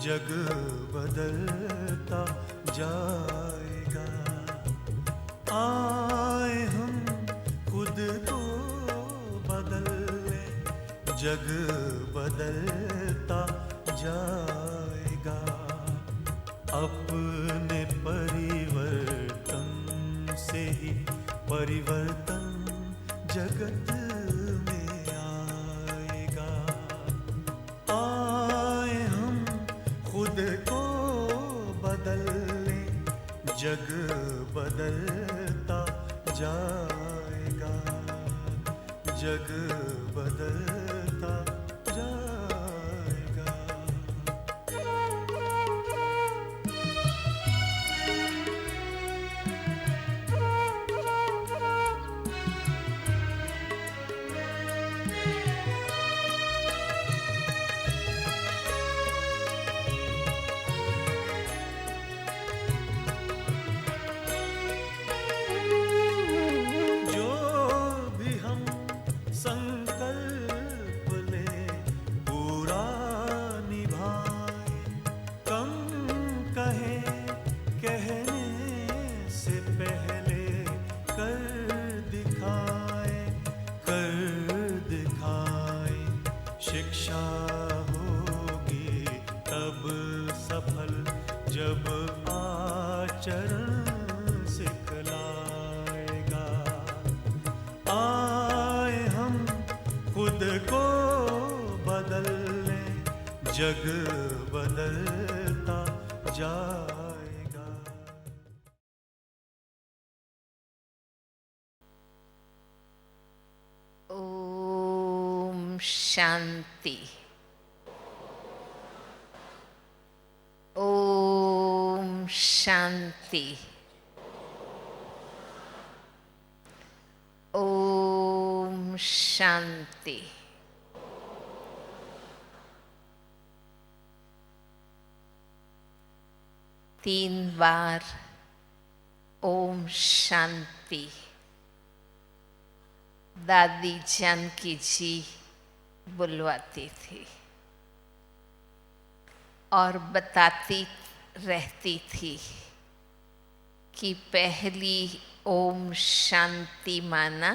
जग बदलता जाएगा। आए हम खुद को बदल ले, जग बदलता जाएगा। अपने परिवर्तन से ही परिवर्तन जगत में आएगा। आए हम खुद को बदल ले, जग बदलता जाएगा। जग बदलता जाएगा। जो भी हम संकल्प ले पूरा निभाए, कम कहे कहने से पहले कर दिखाए, कर दिखाए। शिक्षा होगी तब सफल जब आचरण सिखलाएगा। आए हम खुद को बदल ले, जग बदलता जाएगा। ओम शांति। ओम शांति। ओम शांति। तीन बार ओम शांति दादी जानकी जी बुलवाती थी और बताती रहती थी कि पहली ओम शांति माना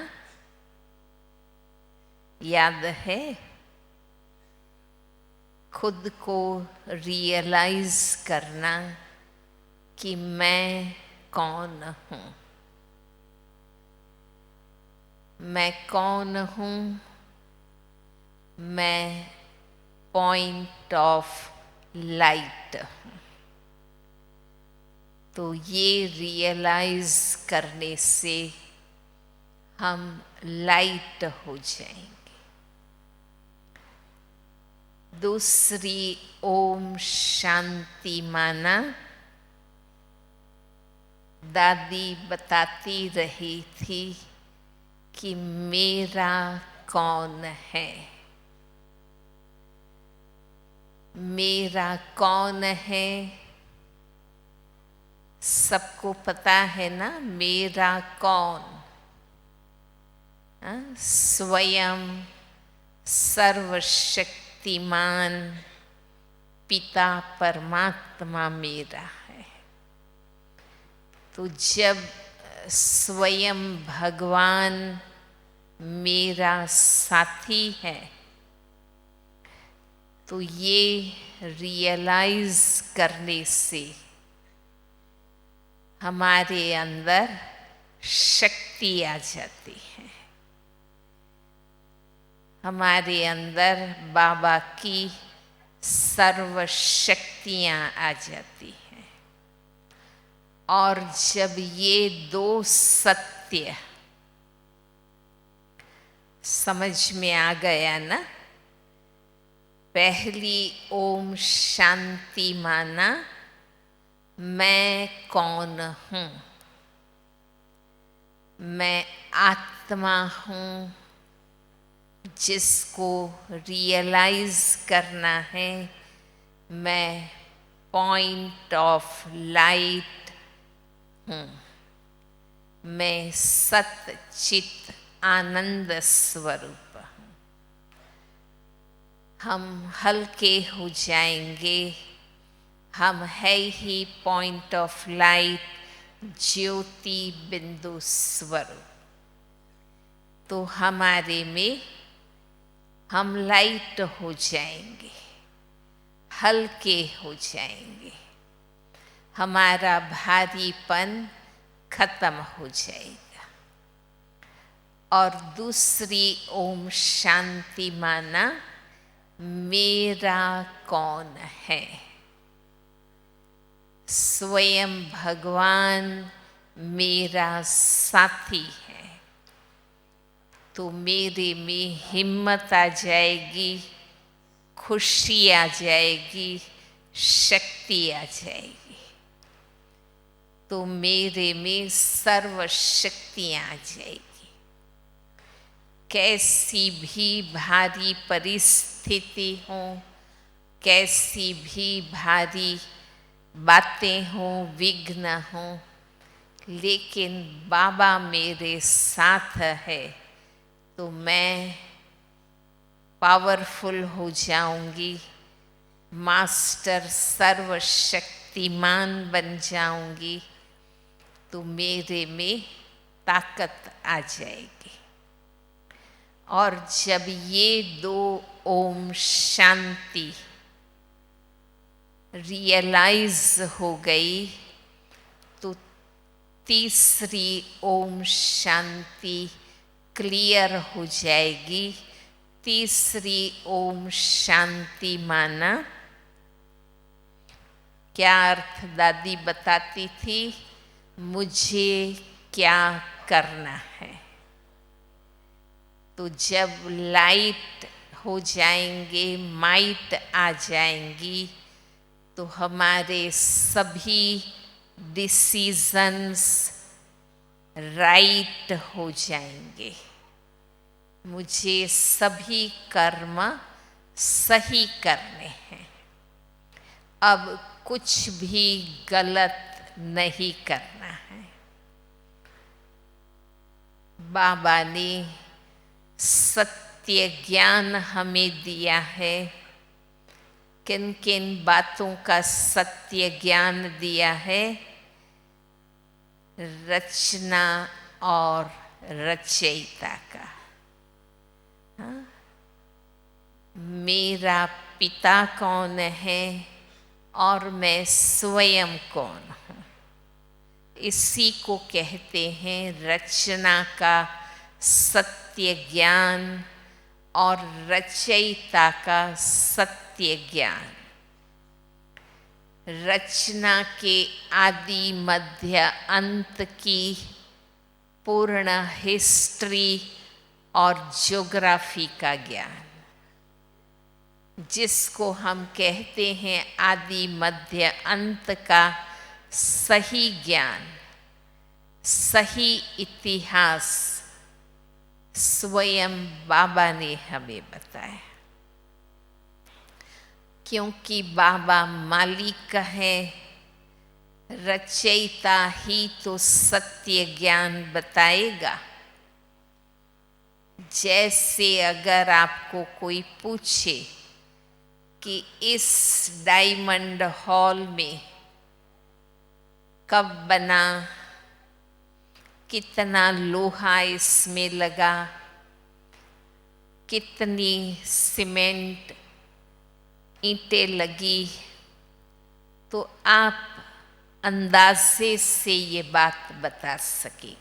याद है, खुद को रियलाइज करना कि मैं कौन हूँ। मैं कौन हूँ? मैं पॉइंट ऑफ लाइट हूँ। तो ये रियलाइज करने से हम लाइट हो जाएंगे। दूसरी ओम शांति माना दादी बताती रही थी कि मेरा कौन है। मेरा कौन है सबको पता है ना। मेरा कौन? स्वयं सर्वशक्तिमान पिता परमात्मा मेरा है। तो जब स्वयं भगवान मेरा साथी है तो ये रियलाइज करने से हमारे अंदर शक्ति आ जाती है। हमारे अंदर बाबा की सर्व शक्तियाँ आ जाती हैं। और जब ये दो सत्य समझ में आ गया ना, पहली ओम शांति माना मैं कौन हूँ। मैं आत्मा हूँ जिसको रियलाइज करना है। मैं पॉइंट ऑफ लाइट हूँ। मैं सत चित आनंद स्वरूप हूँ। हम हल्के हो जाएंगे हम है ही पॉइंट ऑफ लाइट, ज्योति बिंदु स्वरूप। तो हमारे में हम लाइट हो जाएंगे, हल्के हो जाएंगे, हमारा भारीपन खत्म हो जाएगा। और दूसरी ओम शांति माना मेरा कौन है। स्वयं भगवान मेरा साथी है, तो मेरे में हिम्मत आ जाएगी, खुशी आ जाएगी, शक्ति आ जाएगी। तो मेरे में सर्व शक्तियाँ आ जाएगी। कैसी भी भारी परिस्थिति हो, कैसी भी भारी बातें हों, विघ्न हों, लेकिन बाबा मेरे साथ है तो मैं पावरफुल हो जाऊंगी, मास्टर सर्वशक्तिमान बन जाऊंगी। तो मेरे में ताकत आ जाएगी। और जब ये दो ओम शांति रियलाइज हो गई तो तीसरी ओम शांति क्लियर हो जाएगी। तीसरी ओम शांति माना क्या अर्थ दादी बताती थी, मुझे क्या करना है। तो जब लाइट हो जाएंगे, माइट आ जाएंगी, तो हमारे सभी डिसीजंस राइट हो जाएंगे। मुझे सभी कर्म सही करने हैं, अब कुछ भी गलत नहीं करना है। बाबा ने सत्य ज्ञान हमें दिया है। किन किन बातों का सत्य ज्ञान दिया है? रचना और रचयिता का। हाँ? मेरा पिता कौन है और मैं स्वयं कौन हूँ, इसी को कहते हैं रचना का सत्य ज्ञान और रचयिता का सत्य ज्ञान। रचना के आदि मध्य अंत की पूर्ण हिस्ट्री और ज्योग्राफी का ज्ञान, जिसको हम कहते हैं आदि मध्य अंत का सही ज्ञान, सही इतिहास स्वयं बाबा ने हमें बताया। क्योंकि बाबा मालिक है, रचयिता ही तो सत्य ज्ञान बताएगा। जैसे अगर आपको कोई पूछे कि इस डायमंड हॉल में कब बना, कितना लोहा इसमें लगा, कितनी सीमेंट ईंटें लगी, तो आप अंदाजे से ये बात बता सकेंगे।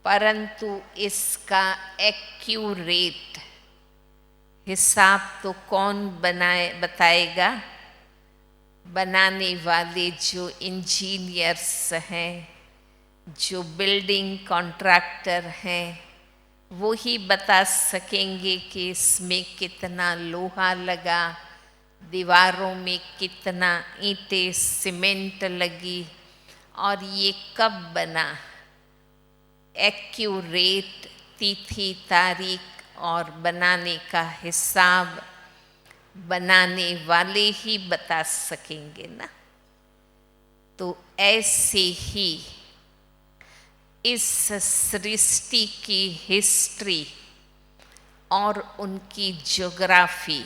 परंतु इसका एक्यूरेट हिसाब तो कौन बताएगा? बनाने वाले जो इंजीनियर्स हैं, जो बिल्डिंग कॉन्ट्रैक्टर हैं, वो ही बता सकेंगे कि इसमें कितना लोहा लगा, दीवारों में कितना ईंटें सीमेंट लगी और ये कब बना। एक्यूरेट तिथि तारीख और बनाने का हिसाब बनाने वाले ही बता सकेंगे ना। तो ऐसे ही इस सृष्टि की हिस्ट्री और उनकी ज्योग्राफी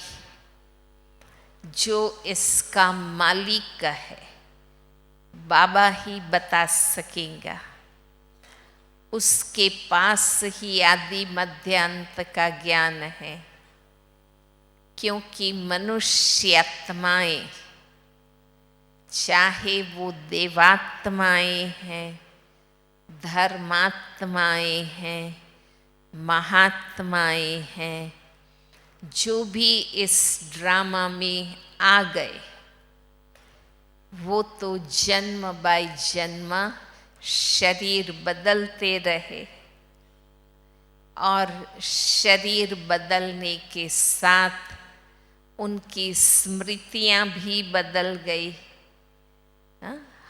जो इसका मालिक है बाबा ही बता सकेगा। उसके पास ही आदि मध्य अंत का ज्ञान है, क्योंकि मनुष्य आत्माएं, चाहे वो देवात्माएं हैं, धर्मात्माएं हैं, महात्माएं हैं, जो भी इस ड्रामा में आ गए, वो तो जन्म बाय जन्म शरीर बदलते रहे, और शरीर बदलने के साथ उनकी स्मृतियाँ भी बदल गई।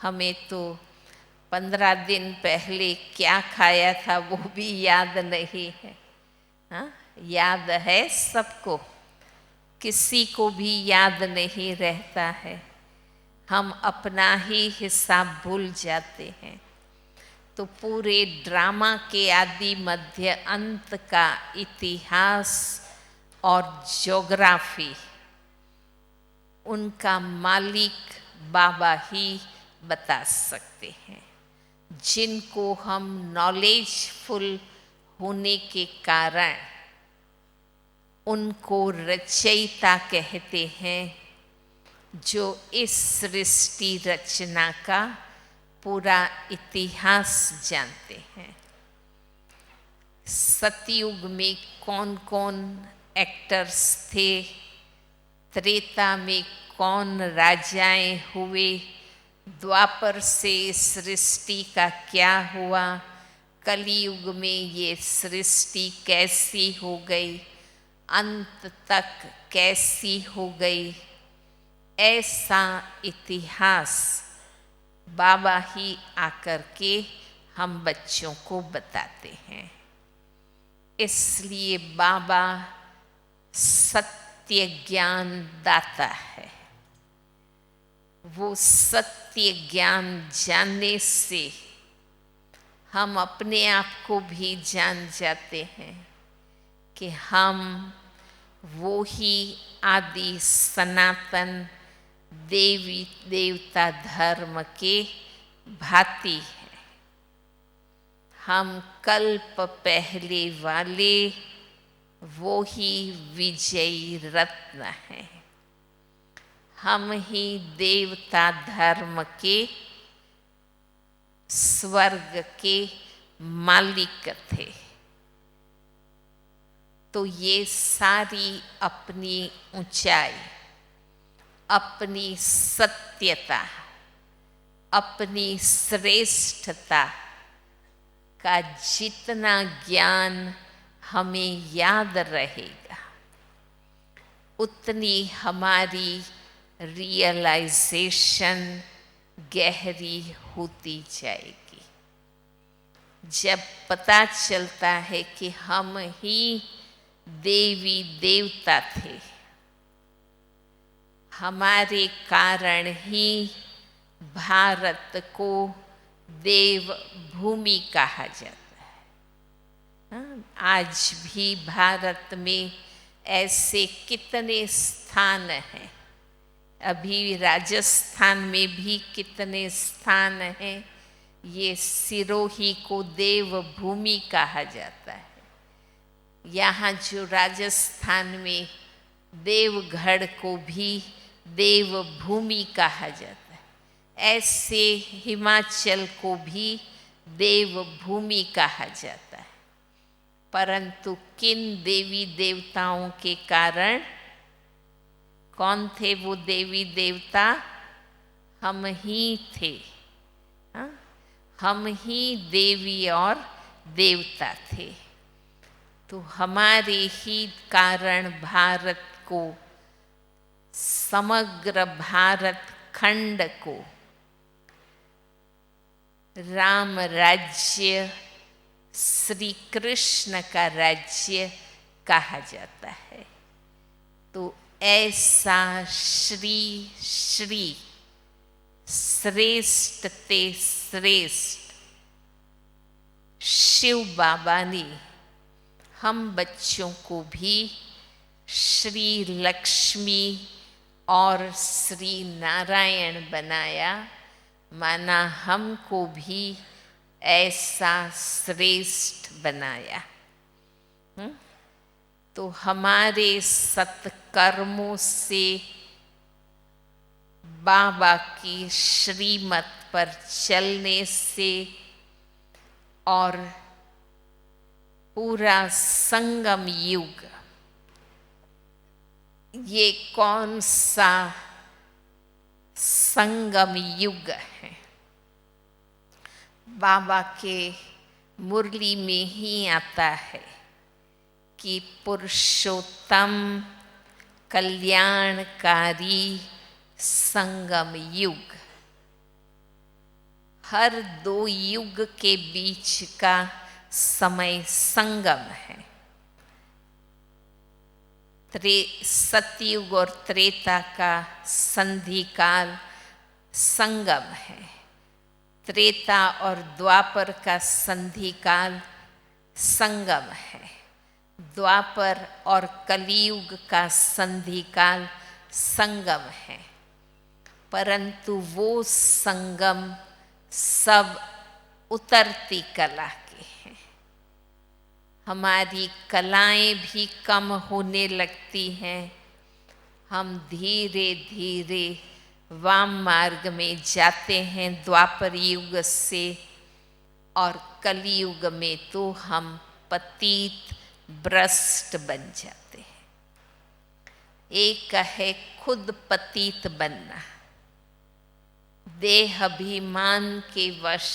हमें तो 15 दिन पहले क्या खाया था वो भी याद नहीं है। याद है सबको, किसी को भी याद नहीं रहता है। हम अपना ही हिसाब भूल जाते हैं। तो पूरे ड्रामा के आदि मध्य अंत का इतिहास और ज्योग्राफी उनका मालिक बाबा ही बता सकते हैं, जिनको हम नॉलेजफुल होने के कारण उनको रचयिता कहते हैं, जो इस सृष्टि रचना का पूरा इतिहास जानते हैं। सतयुग में कौन कौन एक्टर्स थे, त्रेता में कौन राजाएं हुए, द्वापर से सृष्टि का क्या हुआ, कलयुग में ये सृष्टि कैसी हो गई, अंत तक कैसी हो गई, ऐसा इतिहास बाबा ही आकर के हम बच्चों को बताते हैं। इसलिए बाबा सत्य ज्ञान दाता है। वो सत्य ज्ञान जानने से हम अपने आप को भी जान जाते हैं कि हम वो ही आदि सनातन देवी देवता धर्म के भांति हैं। हम कल्प पहले वाले वो ही विजयी रत्न हैं। हम ही देवता धर्म के स्वर्ग के मालिक थे। तो ये सारी अपनी ऊंचाई, अपनी सत्यता, अपनी श्रेष्ठता का जितना ज्ञान हमें याद रहेगा, उतनी हमारी रियलाइजेशन गहरी होती जाएगी। जब पता चलता है कि हम ही देवी देवता थे, हमारे कारण ही भारत को देव भूमि कहा जाता है। आज भी भारत में ऐसे कितने स्थान हैं, अभी राजस्थान में भी कितने स्थान हैं। ये सिरोही को देव भूमि कहा जाता है। यहाँ जो राजस्थान में देवगढ़ को भी देव भूमि कहा जाता है, ऐसे हिमाचल को भी देव भूमि कहा जाता है। परंतु किन देवी देवताओं के कारण, कौन थे वो देवी देवता? हम ही थे। हम ही देवी और देवता थे। तो हमारे ही कारण भारत को, समग्र भारत खंड को राम राज्य, श्री कृष्ण का राज्य कहा जाता है। तो ऐसा श्री श्री श्रेष्ठ ते श्रेष्ठ शिव बाबा ने हम बच्चों को भी श्री लक्ष्मी और श्री नारायण बनाया, माना हमको भी ऐसा श्रेष्ठ बनाया। तो हमारे सत्कर्मों से बाबा की श्रीमत पर चलने से और पूरा संगम युग, ये कौन सा संगम युग है? बाबा के मुरली में ही आता है कि पुरुषोत्तम कल्याणकारी संगम युग। हर दो युग के बीच का समय संगम है। सतयुग और त्रेता का संधि काल संगम है। त्रेता और द्वापर का संधि काल संगम है। द्वापर और कलियुग का संधि काल संगम है। परंतु वो संगम सब उतरती कला के हैं। हमारी कलाएं भी कम होने लगती हैं। हम धीरे धीरे वाम मार्ग में जाते हैं द्वापर युग से, और कलियुग में तो हम पतित भ्रष्ट बन जाते हैं। एक है खुद पतित बनना, देह अभिमान के वश,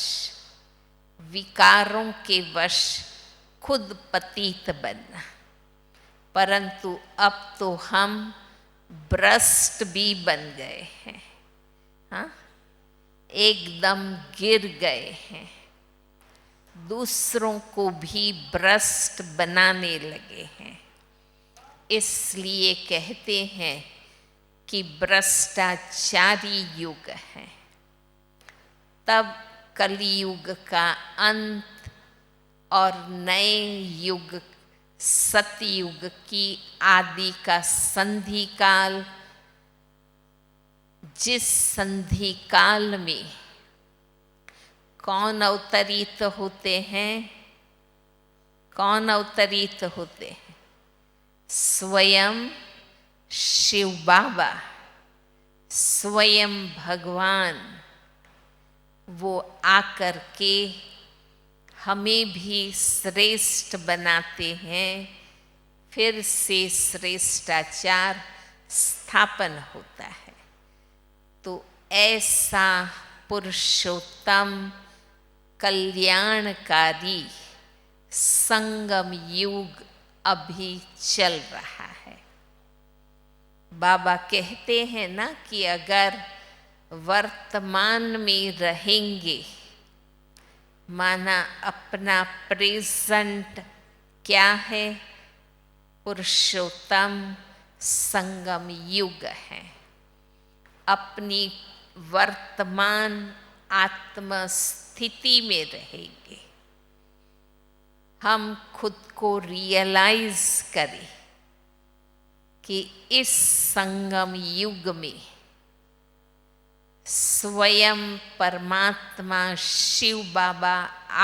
विकारों के वश खुद पतित बनना। परंतु अब तो हम भ्रष्ट भी बन गए हैं। हाँ, एकदम गिर गए हैं। दूसरों को भी भ्रष्ट बनाने लगे हैं। इसलिए कहते हैं कि भ्रष्टाचारी युग है। तब कलियुग का अंत और नए युग सतयुग की आदि का संधि काल, जिस संधि काल में कौन अवतरित होते हैं? कौन अवतरित होते हैं? स्वयं शिव बाबा, स्वयं भगवान, वो आकर के हमें भी श्रेष्ठ बनाते हैं। फिर से श्रेष्ठाचार स्थापन होता है। तो ऐसा पुरुषोत्तम कल्याणकारी संगम युग अभी चल रहा है। बाबा कहते हैं ना कि अगर वर्तमान में रहेंगे, माना अपना प्रेजेंट क्या है? पुरुषोत्तम संगम युग है। अपनी वर्तमान आत्म स्थिति में रहेंगे। हम खुद को रियलाइज करें कि इस संगम युग में स्वयं परमात्मा शिव बाबा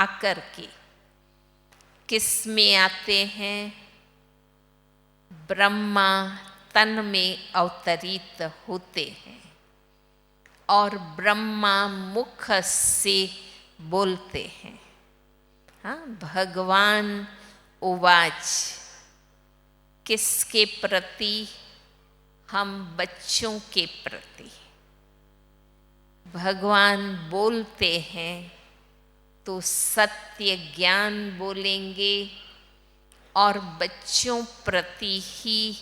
आकर के किस में आते हैं? ब्रह्मा तन में अवतरित होते हैं और ब्रह्मा मुख से बोलते हैं। हाँ, भगवान उवाच, किसके प्रति? हम बच्चों के प्रति। भगवान बोलते हैं तो सत्य ज्ञान बोलेंगे और बच्चों प्रति ही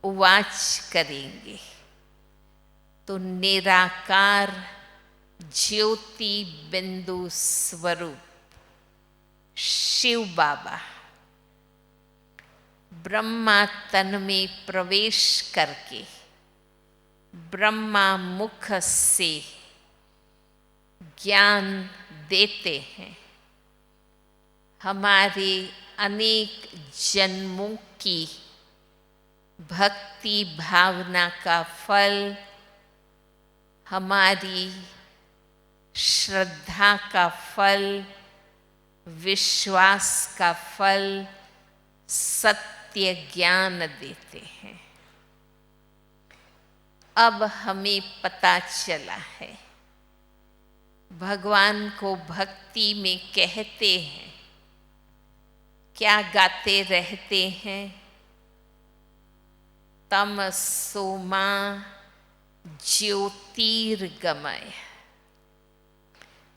उवाच करेंगे। तो निराकार ज्योति बिंदु स्वरूप शिव बाबा ब्रह्मा तन में प्रवेश करके ब्रह्मा मुख से ज्ञान देते हैं। हमारे अनेक जन्मों की भक्ति भावना का फल, हमारी श्रद्धा का फल, विश्वास का फल सत्य ज्ञान देते हैं। अब हमें पता चला है, भगवान को भक्ति में कहते हैं, क्या गाते रहते हैं? तमसो मा ज्योतिर्गमय,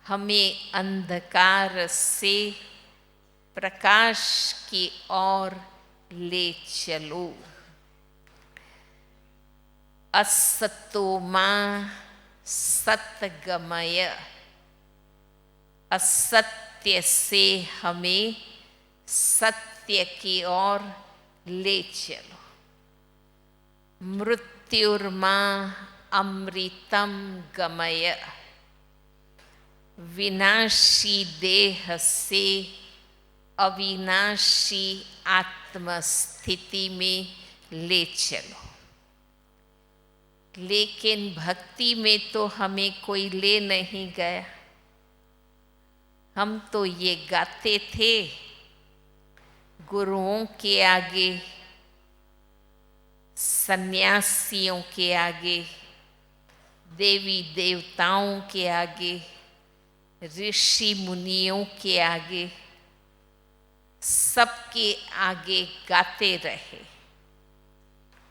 हमें अंधकार से प्रकाश की ओर ले चलो। असतो मा सतगमय, असत्य से हमें सत्य की ओर ले चलो। मृत्युर्मा अमृतम गमय, विनाशी देह से अविनाशी आत्मस्थिति में ले चलो। लेकिन भक्ति में तो हमें कोई ले नहीं गया। हम तो ये गाते थे गुरुओं के आगे, सन्यासियों के आगे, देवी देवताओं के आगे, ऋषि मुनियों के आगे, सबके आगे गाते रहे,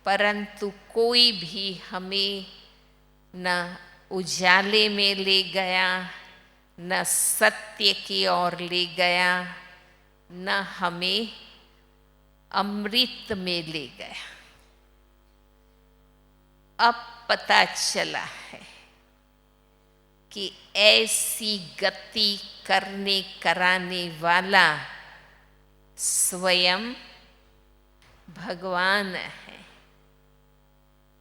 परंतु कोई भी हमें न उजाले में ले गया, न सत्य की ओर ले गया, न हमें अमृत में ले गया। अब पता चला है कि ऐसी गति करने कराने वाला स्वयं भगवान है।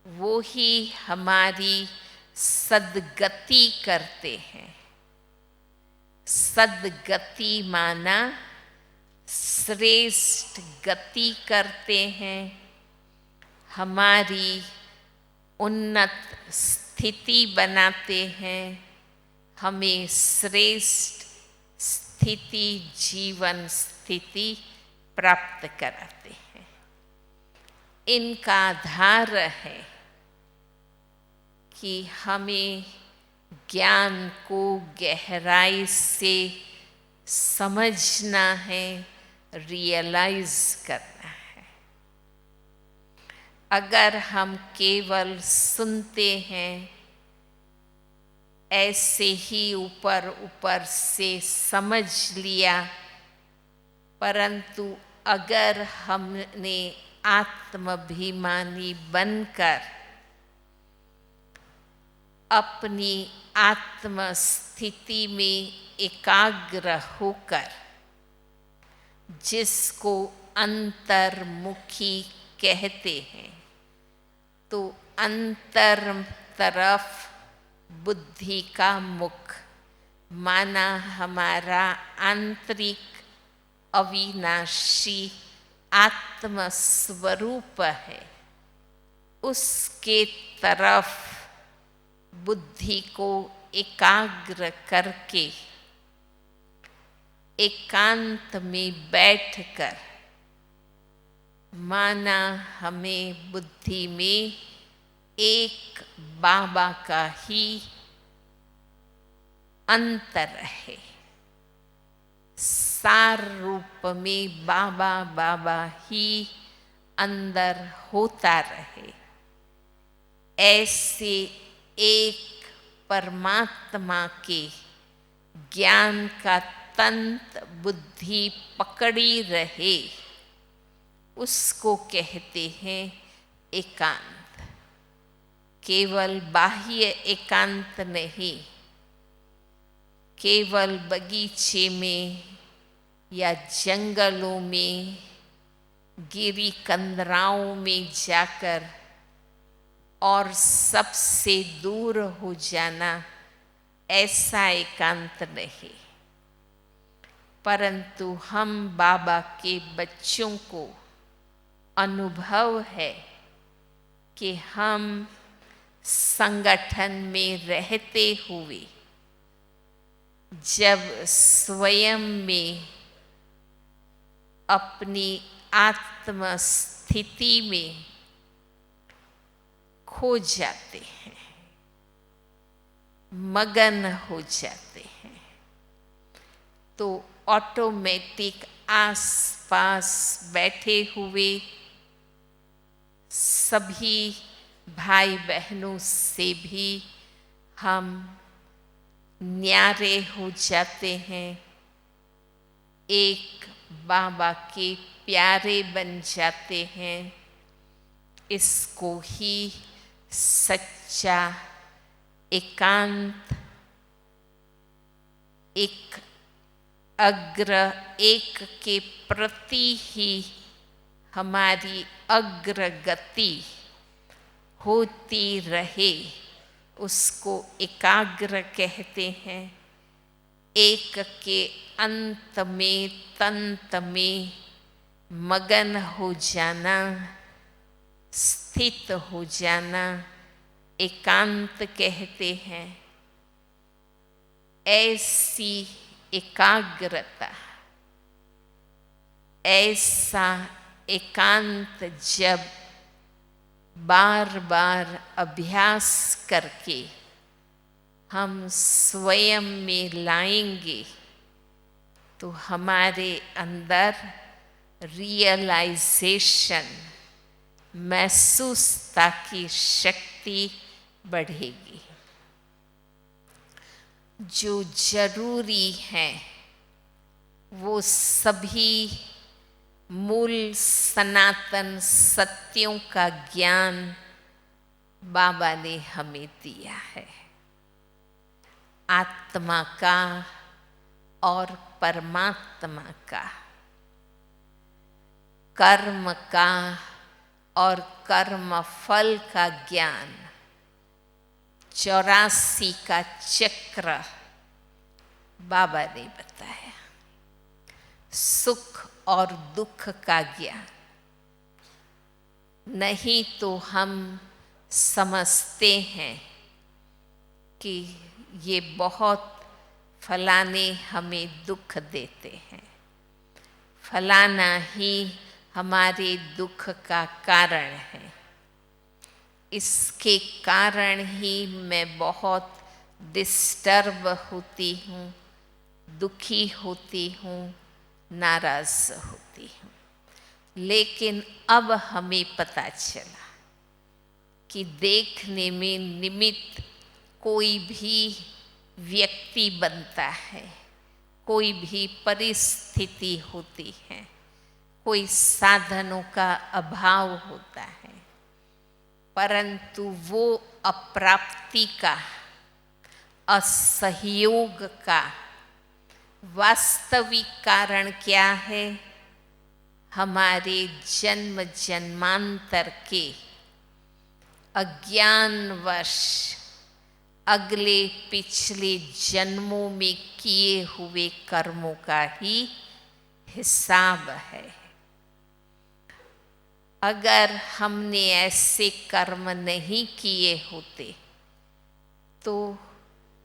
वो ही हमारी सद्गति करते हैं। सद्गति माना श्रेष्ठ गति करते हैं, हमारी उन्नत स्थिति बनाते हैं, हमें श्रेष्ठ स्थिति, जीवन स्थिति प्राप्त कराते हैं। इनका आधार है कि हमें ज्ञान को गहराई से समझना है, रियलाइज करना है। अगर हम केवल सुनते हैं, ऐसे ही ऊपर ऊपर से समझ लिया, परंतु अगर हमने आत्माभिमानी बनकर अपनी आत्म स्थिति में एकाग्र होकर जिसको अंतर्मुखी कहते हैं, तो अंतर तरफ बुद्धि का मुख माना हमारा आंतरिक अविनाशी आत्म स्वरूप है, उसके तरफ बुद्धि को एकाग्र करके एकांत में बैठकर माना हमें बुद्धि में एक बाबा का ही अंतर है, सार रूप में बाबा बाबा ही अंदर होता रहे। ऐसे एक परमात्मा के ज्ञान का तंत बुद्धि पकड़ी रहे, उसको कहते हैं एकांत। केवल बाह्य एकांत नहीं, केवल बगीचे में या जंगलों में, गिरी कंदराओं में जाकर और सबसे दूर हो जाना, ऐसा एकांत नहीं। परंतु हम बाबा के बच्चों को अनुभव है कि हम संगठन में रहते हुए जब स्वयं में अपनी आत्म स्थिति में खो जाते हैं, मगन हो जाते हैं, तो ऑटोमेटिक आसपास बैठे हुए सभी भाई बहनों से भी हम न्यारे हो जाते हैं, एक बाबा के प्यारे बन जाते हैं। इसको ही सच्चा एकांत, एक अग्र एक के प्रति ही हमारी अग्रगति होती रहे, उसको एकाग्र कहते हैं। एक के अंत में तंत में मगन हो जाना, स्थित हो जाना एकांत कहते हैं। ऐसी एकाग्रता, ऐसा एकांत जब बार बार अभ्यास करके हम स्वयं में लाएंगे तो हमारे अंदर रियलाइजेशन, महसूसता की शक्ति बढ़ेगी। जो जरूरी है वो सभी मूल सनातन सत्यों का ज्ञान बाबा ने हमें दिया है, आत्मा का और परमात्मा का, कर्म का और कर्म फल का ज्ञान, 84 का चक्र बाबा ने बताया, सुख और दुख का ज्ञान। नहीं तो हम समझते हैं कि ये बहुत फलाने हमें दुख देते हैं, फलाना ही हमारे दुख का कारण है, इसके कारण ही मैं बहुत डिस्टर्ब होती हूँ, दुखी होती हूँ, नाराज होती हूँ। लेकिन अब हमें पता चला कि देखने में निमित्त कोई भी व्यक्ति बनता है, कोई भी परिस्थिति होती है, कोई साधनों का अभाव होता है, परंतु वो अप्राप्ति का, असहयोग का वास्तविक कारण क्या है? हमारे जन्म जन्मांतर के अज्ञानवश अगले पिछले जन्मों में किए हुए कर्मों का ही हिसाब है। अगर हमने ऐसे कर्म नहीं किए होते तो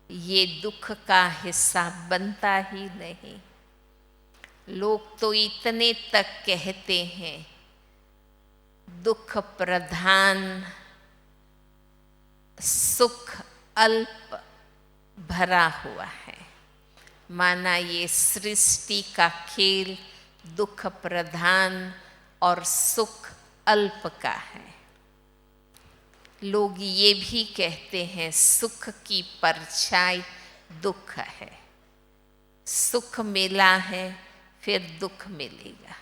ये दुख का हिस्सा बनता ही नहीं। लोग तो इतने तक कहते हैं दुख प्रधान, सुख अल्प भरा हुआ है, माना ये सृष्टि का खेल दुख प्रधान और सुख अल्प का है। लोग ये भी कहते हैं सुख की परछाई दुख है, सुख मिला है फिर दुख मिलेगा,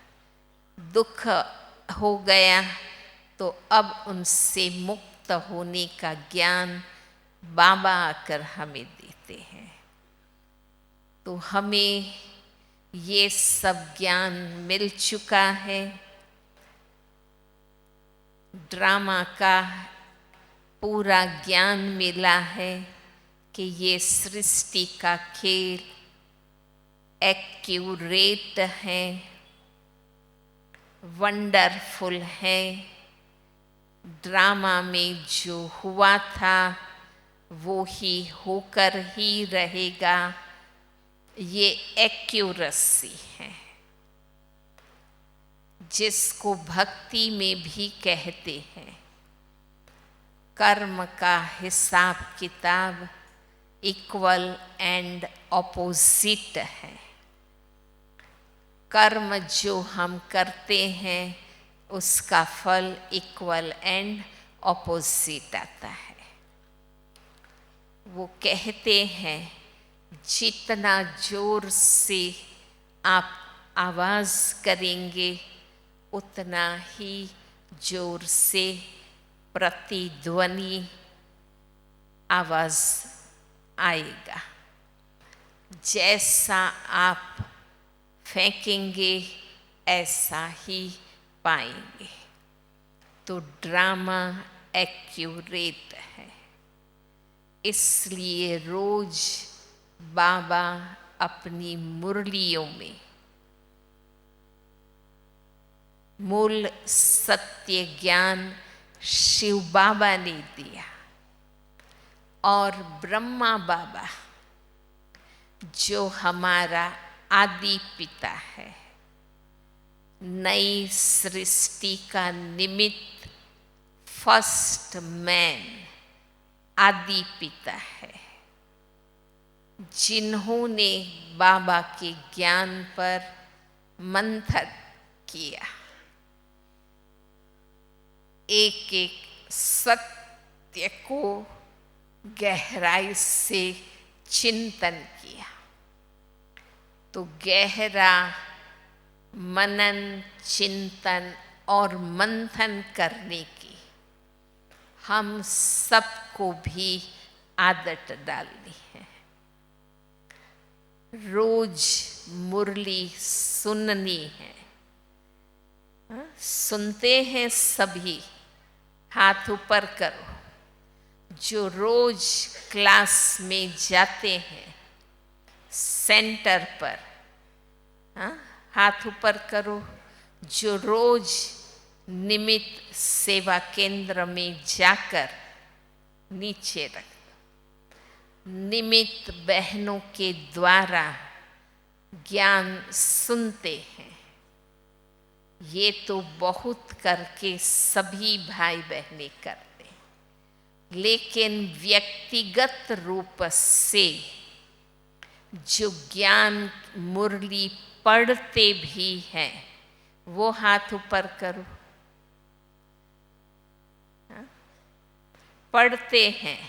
दुख हो गया तो अब उनसे मुक्त होने का ज्ञान बाबा आकर हमें देते हैं। तो हमें ये सब ज्ञान मिल चुका है, ड्रामा का पूरा ज्ञान मिला है कि ये सृष्टि का खेल एक्यूरेट है, वंडरफुल है, ड्रामा में जो हुआ था वो ही होकर ही रहेगा, ये एक्यूरेसी है, जिसको भक्ति में भी कहते हैं। कर्म का हिसाब किताब इक्वल एंड ऑपोजिट है। कर्म जो हम करते हैं उसका फल इक्वल एंड ऑपोजिट आता है। वो कहते हैं जितना जोर से आप आवाज़ करेंगे उतना ही जोर से प्रतिध्वनि आवाज़ आएगा। जैसा आप फेंकेंगे ऐसा ही पाएंगे। तो ड्रामा एक्यूरेट है, इसलिए रोज बाबा अपनी मुरलियों में मूल सत्य ज्ञान शिव बाबा ने दिया और ब्रह्मा बाबा जो हमारा आदि पिता है, नई सृष्टि का निमित्त फर्स्ट मैन आदि पिता है, जिन्होंने बाबा के ज्ञान पर मंथन किया, एक एक सत्य को गहराई से चिंतन किया। तो गहरा मनन चिंतन और मंथन करने की हम सबको भी आदत डालनी है। रोज मुरली सुननी है। सुनते हैं सभी, हाथ ऊपर करो। जो रोज क्लास में जाते हैं सेंटर पर, हाथ ऊपर करो। जो रोज निमित्त सेवा केंद्र में जाकर नीचे रख, निमित्त बहनों के द्वारा ज्ञान सुनते हैं। ये तो बहुत करके सभी भाई बहनें करते हैं, लेकिन व्यक्तिगत रूप से जो ज्ञान मुरली पढ़ते भी हैं वो हाथ ऊपर करो। पढ़ते हैं,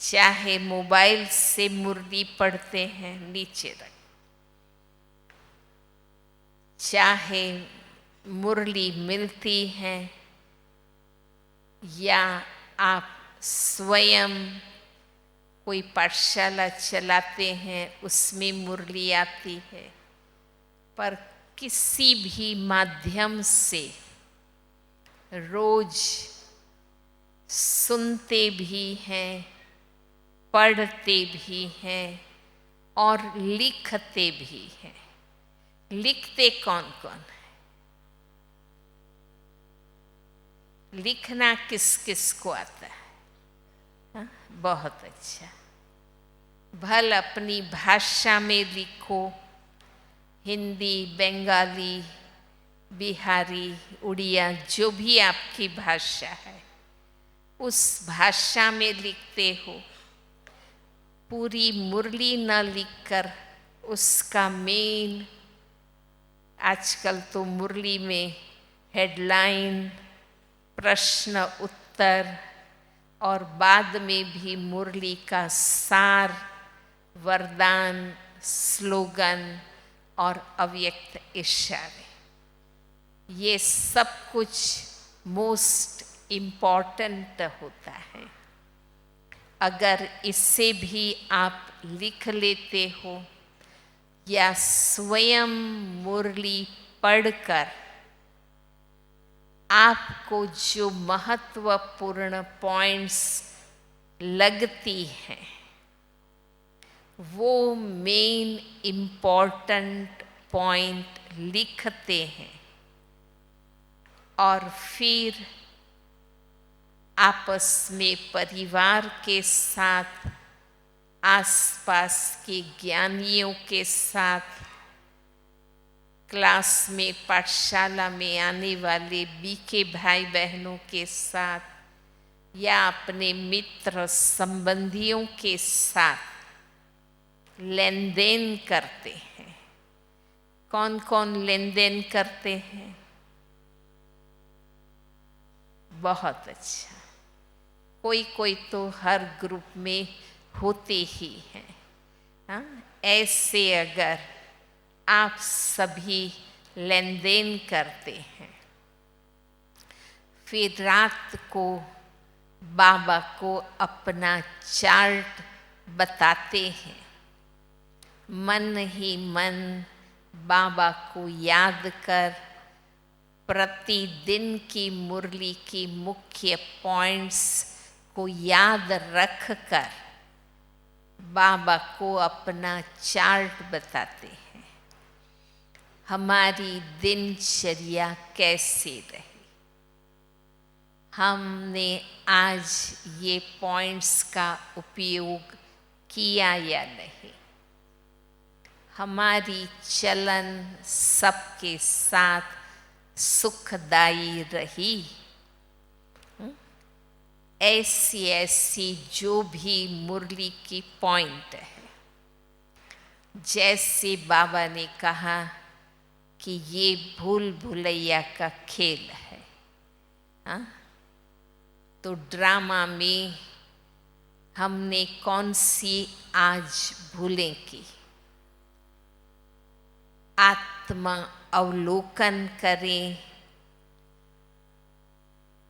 चाहे मोबाइल से मुरली पढ़ते हैं नीचे रख, चाहे मुरली मिलती है या आप स्वयं कोई पाठशाला चलाते हैं उसमें मुरली आती है, पर किसी भी माध्यम से रोज सुनते भी हैं, पढ़ते भी हैं और लिखते भी हैं। लिखते कौन कौन है? लिखना किस किस को आता है? हाँ? बहुत अच्छा। भल अपनी भाषा में लिखो, हिंदी, बंगाली, बिहारी, उड़िया, जो भी आपकी भाषा है उस भाषा में लिखते हो। पूरी मुरली न लिखकर उसका मेन, आजकल तो मुरली में हेडलाइन, प्रश्न उत्तर और बाद में भी मुरली का सार, वरदान, स्लोगन और अव्यक्त इशारे, ये सब कुछ मोस्ट इम्पॉर्टेंट होता है। अगर इससे भी आप लिख लेते हो या स्वयं मुरली पढ़कर आपको जो महत्वपूर्ण पॉइंट्स लगती हैं वो मेन इम्पॉर्टेंट पॉइंट लिखते हैं और फिर आपस में परिवार के साथ, आसपास के ज्ञानियों के साथ, क्लास में, पाठशाला में आने वाले बीके भाई बहनों के साथ या अपने मित्र संबंधियों के साथ लेन देन करते हैं। कौन कौन लेन देन करते हैं? बहुत अच्छा। कोई कोई तो हर ग्रुप में होते ही हैं। हाँ, ऐसे अगर आप सभी लेन देन करते हैं, फिर रात को बाबा को अपना चार्ट बताते हैं, मन ही मन बाबा को याद कर, प्रतिदिन की मुरली की मुख्य पॉइंट्स को याद रख कर बाबा को अपना चार्ट बताते हैं। हमारी दिनचर्या कैसे रही, हमने आज ये पॉइंट्स का उपयोग किया या नहीं, हमारी चलन सबके साथ सुखदायी रही। ऐसी ऐसी जो भी मुरली की पॉइंट है, जैसे बाबा ने कहा कि ये भूल भुलैया का खेल है। हाँ? तो ड्रामा में हमने कौन सी आज भूलें की? आत्मा अवलोकन करें,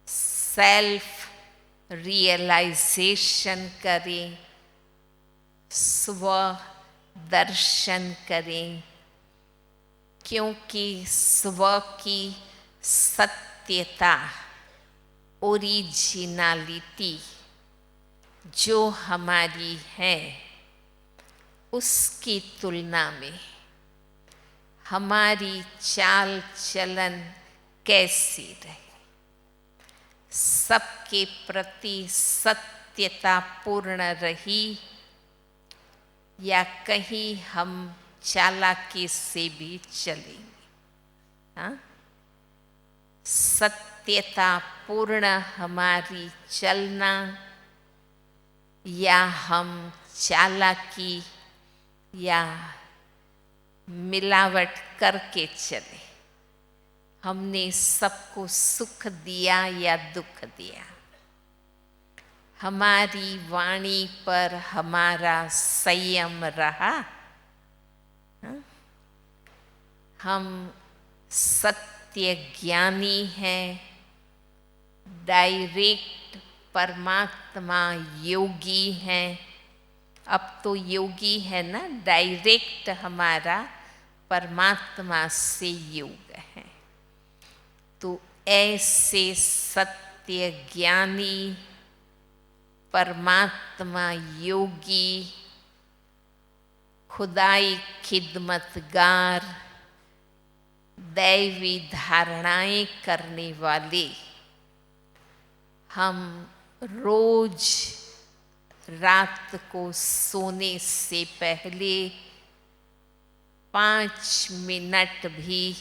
सेल्फ रियलाइजेशन करें, स्व दर्शन करें, क्योंकि स्व की सत्यता, ओरिजिनलिटी जो हमारी है, उसकी तुलना में हमारी चाल चलन कैसी रहे, सबके प्रति सत्यता पूर्ण रही या कहीं हम चालाकी से भी चलेंगे? हाँ? सत्यता पूर्ण हमारी चलना या हम चालाकी या मिलावट करके चले? हमने सबको सुख दिया या दुख दिया? हमारी वाणी पर हमारा संयम रहा? हम सत्य ज्ञानी हैं, डायरेक्ट परमात्मा योगी हैं। अब तो योगी है ना, डायरेक्ट हमारा परमात्मा से योग है। तो ऐसे सत्य ज्ञानी परमात्मा योगी, खुदाई खिदमतगार, दैवी धारणाएं करने वाले हम रोज रात को सोने से पहले 5 मिनट भी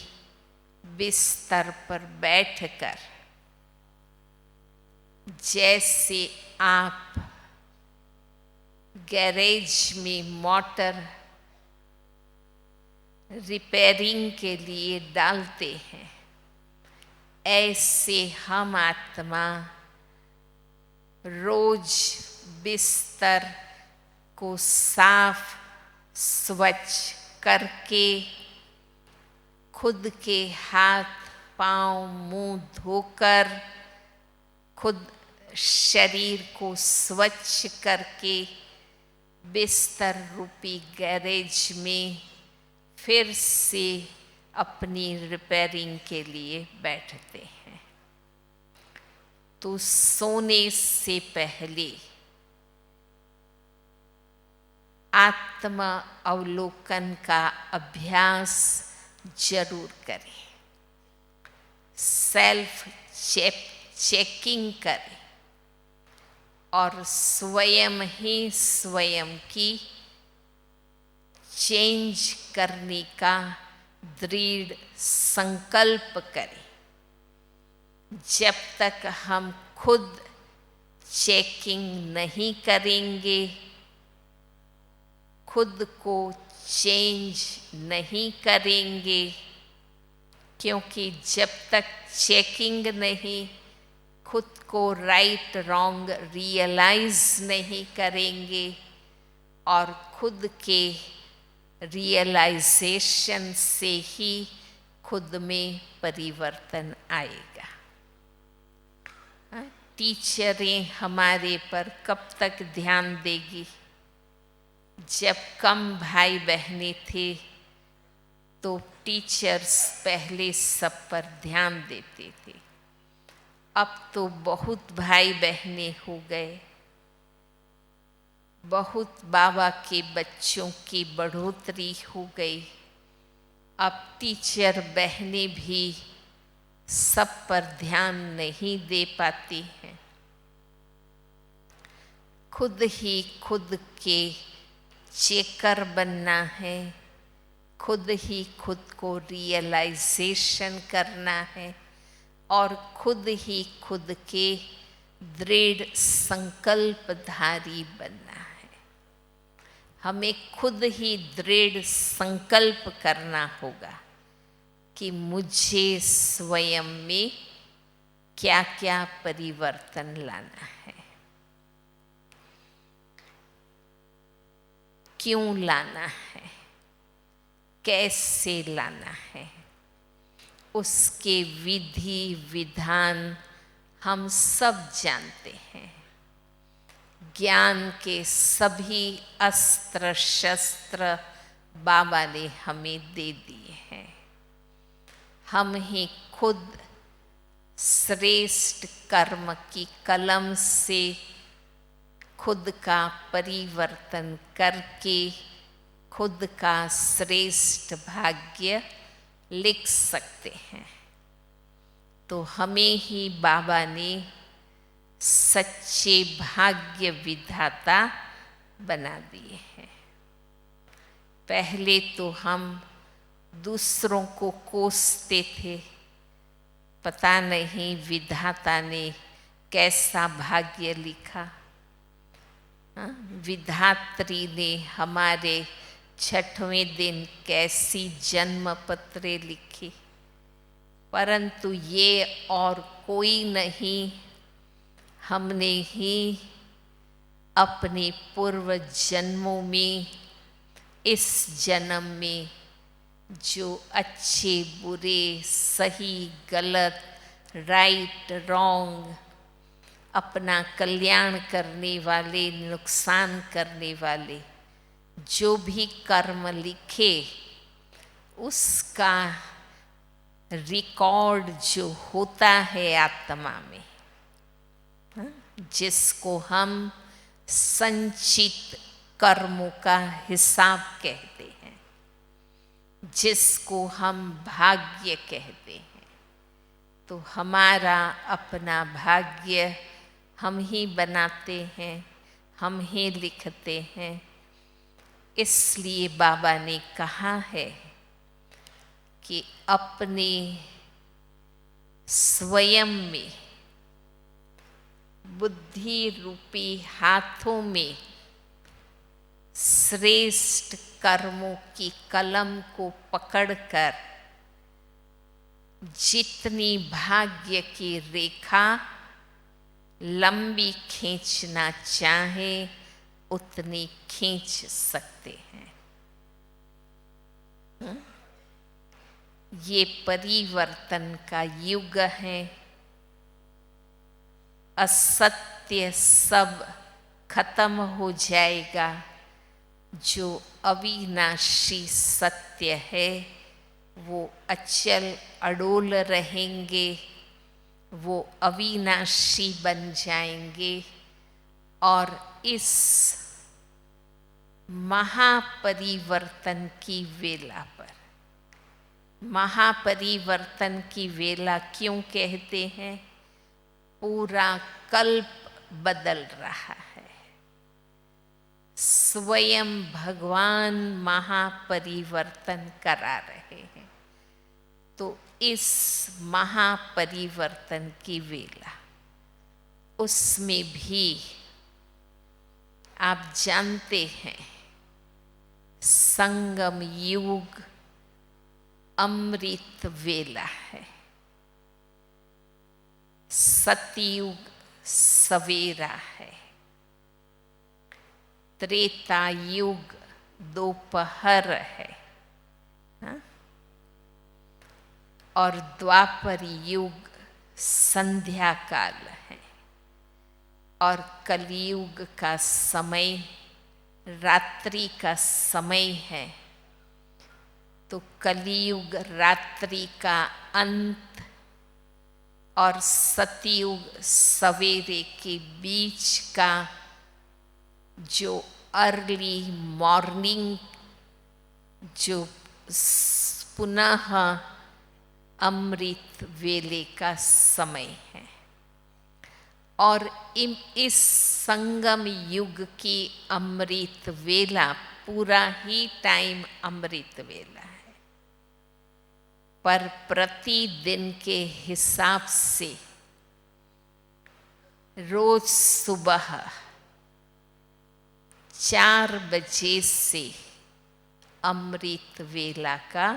बिस्तर पर बैठकर, जैसे आप गैरेज में मोटर रिपेयरिंग के लिए डालते हैं, ऐसे हम आत्मा रोज बिस्तर को साफ स्वच्छ करके, खुद के हाथ पांव मुंह धोकर, खुद शरीर को स्वच्छ करके बिस्तर रूपी गैरेज में फिर से अपनी रिपेयरिंग के लिए बैठते हैं। तो सोने से पहले आत्मा अवलोकन का अभ्यास जरूर करें, सेल्फ चेकिंग करें। और स्वयं ही स्वयं की चेंज करने का दृढ़ संकल्प करें। जब तक हम खुद चेकिंग नहीं करेंगे, खुद को चेंज नहीं करेंगे, क्योंकि जब तक चेकिंग नहीं, खुद को राइट रॉन्ग रियलाइज नहीं करेंगे और खुद के रियलाइजेशन से ही खुद में परिवर्तन आएगा। टीचरें हमारे पर कब तक ध्यान देगी? जब कम भाई बहनें थे तो टीचर्स पहले सब पर ध्यान देते थे। अब तो बहुत भाई बहनें हो गए, बहुत बाबा के बच्चों की बढ़ोतरी हो गई। अब टीचर बहनें भी सब पर ध्यान नहीं दे पाती हैं। खुद ही खुद के चेकर बनना है, खुद ही खुद को रियलाइजेशन करना है और खुद ही खुद के दृढ़ संकल्पधारी बनना है। हमें खुद ही दृढ़ संकल्प करना होगा कि मुझे स्वयं में क्या क्या परिवर्तन लाना है, क्यों लाना है, कैसे लाना है। उसके विधि विधान हम सब जानते हैं। ज्ञान के सभी अस्त्र शस्त्र बाबा ने हमें दे दिए हैं। हम ही खुद श्रेष्ठ कर्म की कलम से खुद का परिवर्तन करके खुद का श्रेष्ठ भाग्य लिख सकते हैं। तो हमें ही बाबा ने सच्चे भाग्य विधाता बना दिए हैं। पहले तो हम दूसरों को कोसते थे, पता नहीं विधाता ने कैसा भाग्य लिखा। विधात्री ने हमारे 6वें दिन कैसी जन्म पत्रे लिखी, परंतु ये और कोई नहीं, हमने ही अपने पूर्व जन्मों में इस जन्म में जो अच्छे बुरे सही गलत राइट रॉन्ग अपना कल्याण करने वाले नुकसान करने वाले जो भी कर्म लिखे उसका रिकॉर्ड जो होता है आत्मा में, जिसको हम संचित कर्मों का हिसाब कहते हैं, जिसको हम भाग्य कहते हैं। तो हमारा अपना भाग्य हम ही बनाते हैं, हम ही लिखते हैं। इसलिए बाबा ने कहा है कि अपने स्वयं में बुद्धि रूपी हाथों में श्रेष्ठ कर्मों की कलम को पकड़कर जितनी भाग्य की रेखा लंबी खींचना चाहे उतनी खींच सकते हैं। ये परिवर्तन का युग है। असत्य सब खत्म हो जाएगा, जो अविनाशी सत्य है वो अचल अडोल रहेंगे, वो अविनाशी बन जाएंगे और इस महापरिवर्तन की वेला पर, महापरिवर्तन की वेला क्यों कहते हैं? पूरा कल्प बदल रहा है। स्वयं भगवान महापरिवर्तन करा रहे हैं। तो इस महापरिवर्तन की वेला, उसमें भी आप जानते हैं संगम युग अमृत वेला है, सतयुग सवेरा है, त्रेता युग दोपहर है, हाँ? और द्वापर युग संध्या काल है, और कलयुग का समय रात्रि का समय है। तो कलयुग रात्रि का अंत और सतयुग सवेरे के बीच का जो अर्ली मॉर्निंग, जो पुनः अमृत वेले का समय है। और इस संगम युग की अमृत वेला पूरा ही टाइम अमृत वेला है, पर प्रतिदिन के हिसाब से रोज सुबह 4 बजे से अमृत वेला का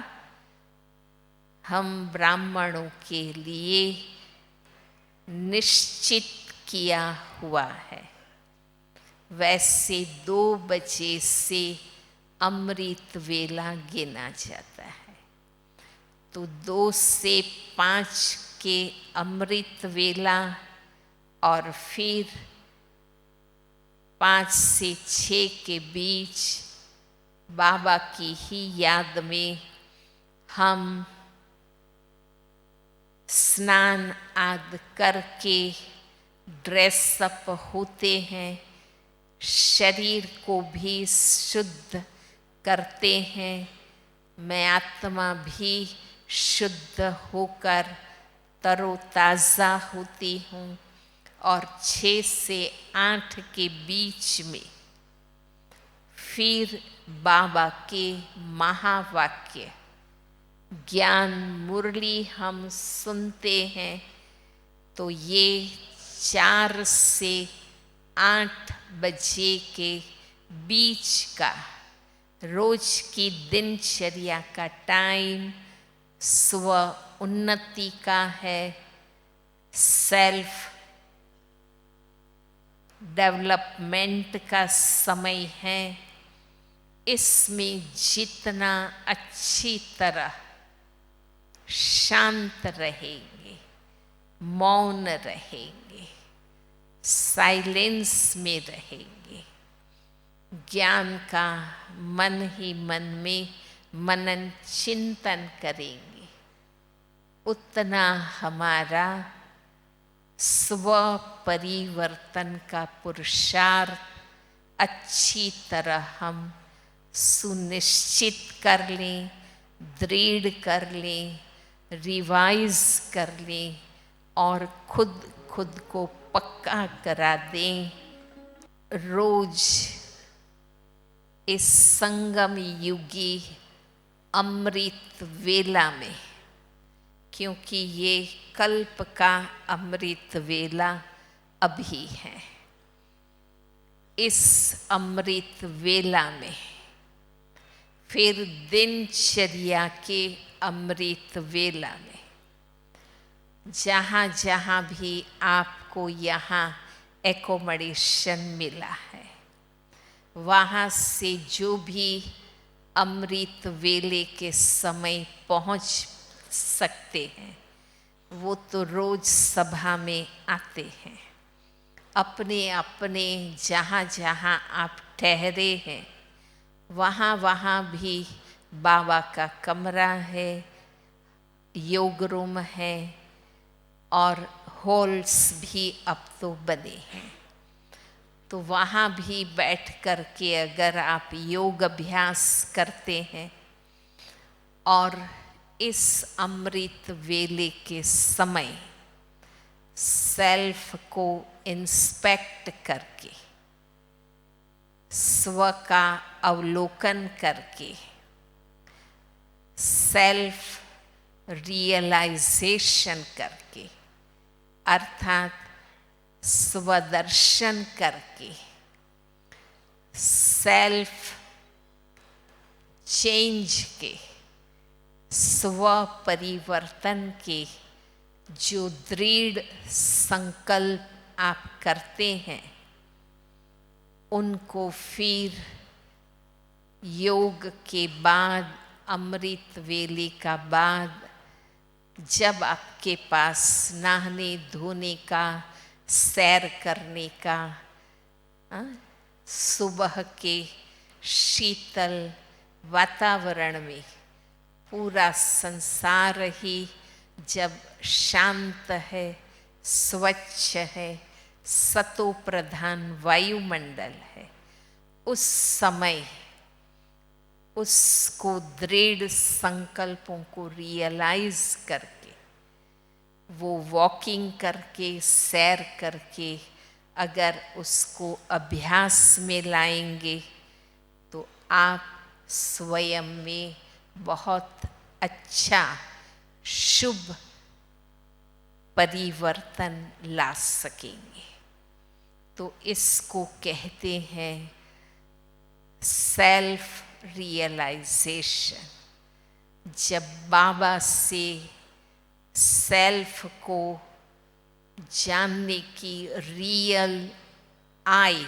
हम ब्राह्मणों के लिए निश्चित किया हुआ है। वैसे 2 बजे से अमृत वेला गिना जाता है। तो 2 से 5 के अमृत वेला और फिर 5 से 6 के बीच बाबा की ही याद में हम स्नान आदि करके ड्रेसअप होते हैं, शरीर को भी शुद्ध करते हैं। मैं आत्मा भी शुद्ध होकर तरोताज़ा होती हूँ। और 6 से 8 के बीच में फिर बाबा के महावाक्य ज्ञान मुरली हम सुनते हैं। तो ये 4 से 8 बजे के बीच का रोज की दिनचर्या का टाइम स्व उन्नति का है, सेल्फ डेवलपमेंट का समय है। इसमें जितना अच्छी तरह शांत रहेंगे, मौन रहेंगे, साइलेंस में रहेंगे, ज्ञान का मन ही मन में मनन चिंतन करेंगे, उतना हमारा स्व परिवर्तन का पुरुषार्थ अच्छी तरह हम सुनिश्चित कर लें, दृढ़ कर लें, रिवाइज कर लें और खुद को पक्का करा दें। रोज इस संगम युगी अमृत वेला में, क्योंकि ये कल्प का अमृत वेला अभी है, इस अमृत वेला में फिर दिनचर्या के अमृत वेला में जहाँ जहाँ भी आपको यहाँ एकोमोडेशन मिला है, वहाँ से जो भी अमृत वेले के समय पहुँच सकते हैं वो तो रोज सभा में आते हैं। अपने अपने जहाँ जहाँ आप ठहरे हैं वहाँ वहाँ भी बाबा का कमरा है, योग रूम है और हॉल्स भी अब तो बने हैं। तो वहाँ भी बैठ कर के अगर आप योग अभ्यास करते हैं और इस अमृत वेले के समय सेल्फ को इंस्पेक्ट करके, स्व का अवलोकन करके, सेल्फ रियलाइजेशन करके, अर्थात स्वदर्शन करके, सेल्फ चेंज के, स्व परिवर्तन के जो दृढ़ संकल्प आप करते हैं, उनको फिर योग के बाद, अमृत वेले का बाद, जब आपके पास नहाने धोने का, सैर करने का, सुबह के शीतल वातावरण में पूरा संसार ही जब शांत है, स्वच्छ है, सतो प्रधान वायुमंडल है, उस समय उसको दृढ़ संकल्पों को रियलाइज करके, वो वॉकिंग करके, सैर करके अगर उसको अभ्यास में लाएंगे तो आप स्वयं में बहुत अच्छा शुभ परिवर्तन ला सकेंगे। तो इसको कहते हैं सेल्फ रियलाइजेशन। जब बाबा से सेल्फ को जानने की रियल आई,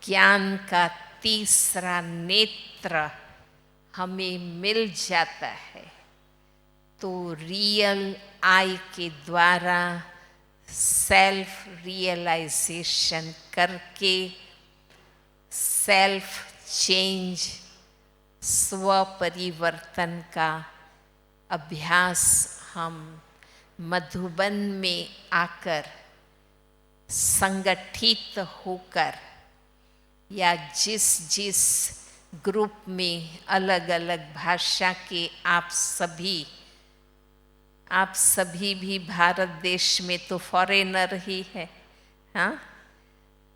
ज्ञान का तीसरा नेत्र हमें मिल जाता है, तो रियल आई के द्वारा सेल्फ रियलाइजेशन करके सेल्फ चेंज, स्व परिवर्तन का अभ्यास हम मधुबन में आकर संगठित होकर या जिस जिस ग्रुप में अलग अलग भाषा के आप सभी भी भारत देश में तो फॉरेनर ही है, हाँ,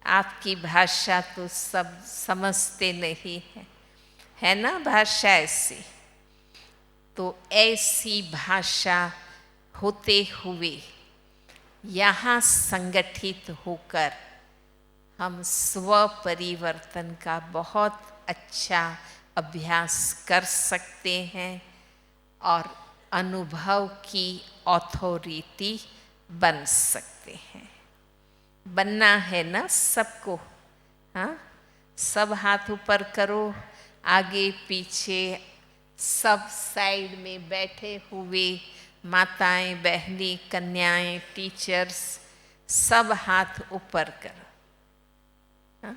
आपकी भाषा तो सब समझते नहीं है ना भाषा ऐसी। तो ऐसी भाषा होते हुए यहाँ संगठित होकर हम स्व परिवर्तन का बहुत अच्छा अभ्यास कर सकते हैं और अनुभव की अथॉरिटी बन सकते हैं। बनना है ना सबको, हाँ, सब हाथ ऊपर करो, आगे पीछे सब साइड में बैठे हुए माताएं, बहनें, कन्याएं, टीचर्स, सब हाथ ऊपर करो। हाँ?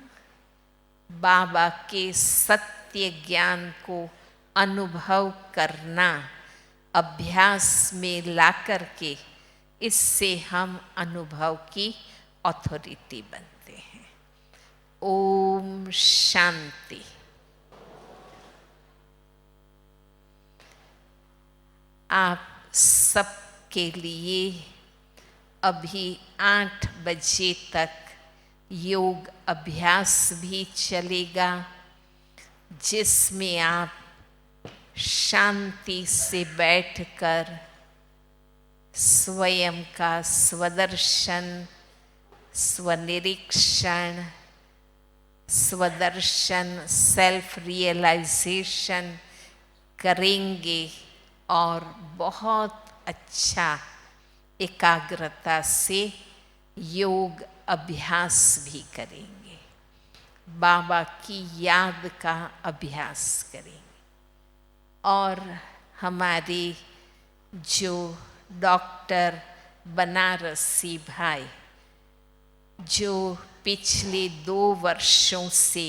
बाबा के सत्य ज्ञान को अनुभव करना अभ्यास में ला करके, इससे हम अनुभव की अथॉरिटी बनते हैं। ओम शांति। आप सबके लिए अभी 8 बजे तक योग अभ्यास भी चलेगा, जिसमें आप शांति से बैठकर स्वयं का स्वदर्शन, स्वनिरीक्षण, स्वदर्शन, सेल्फ रियलाइजेशन करेंगे और बहुत अच्छा एकाग्रता से योग अभ्यास भी करेंगे, बाबा की याद का अभ्यास करेंगे। और हमारे जो डॉक्टर बनारसी भाई जो पिछले 2 वर्षों से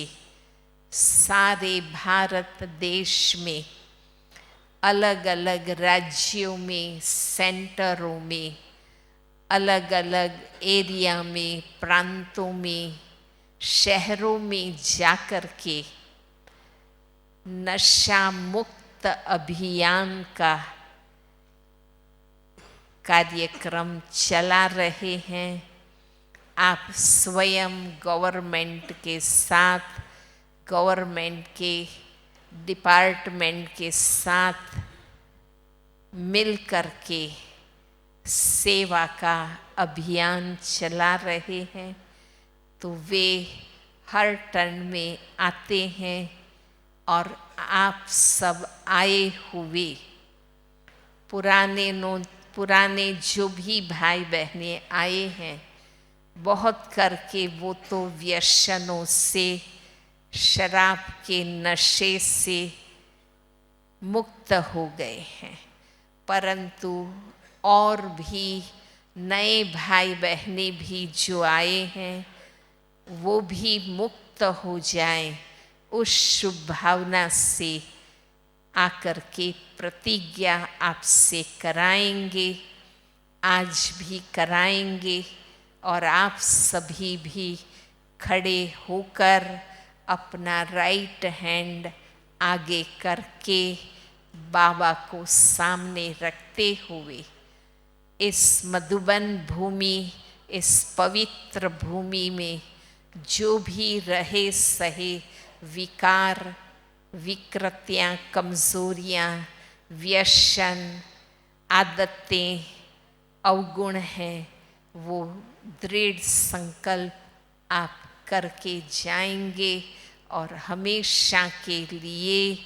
सारे भारत देश में अलग अलग राज्यों में, सेंटरों में, अलग अलग एरिया में, प्रांतों में, शहरों में जाकर के नशा मुक्त अभियान का कार्यक्रम चला रहे हैं। आप स्वयं गवर्नमेंट के साथ, गवर्नमेंट के डिपार्टमेंट के साथ मिल कर के सेवा का अभियान चला रहे हैं, तो वे हर टर्न में आते हैं और आप सब आए हुए पुराने जो भी भाई बहनें आए हैं, बहुत करके वो तो व्यसनों से, शराब के नशे से मुक्त हो गए हैं, परंतु और भी नए भाई बहनें भी जो आए हैं वो भी मुक्त हो जाएं, उस शुभ भावना से आकर के प्रतिज्ञा आपसे कराएंगे, आज भी कराएंगे। और आप सभी भी खड़े होकर अपना राइट हैंड आगे करके बाबा को सामने रखते हुए इस मधुबन भूमि, इस पवित्र भूमि में जो भी रहे सहे विकार, विकृतियाँ, कमज़ोरियाँ, व्यसन, आदतें, अवगुण हैं, वो दृढ़ संकल्प आप करके जाएंगे और हमेशा के लिए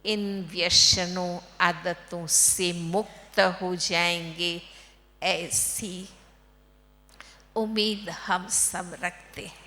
इन व्यसनों, आदतों से मुक्त हो जाएंगे, ऐसी उम्मीद हम सब रखते हैं।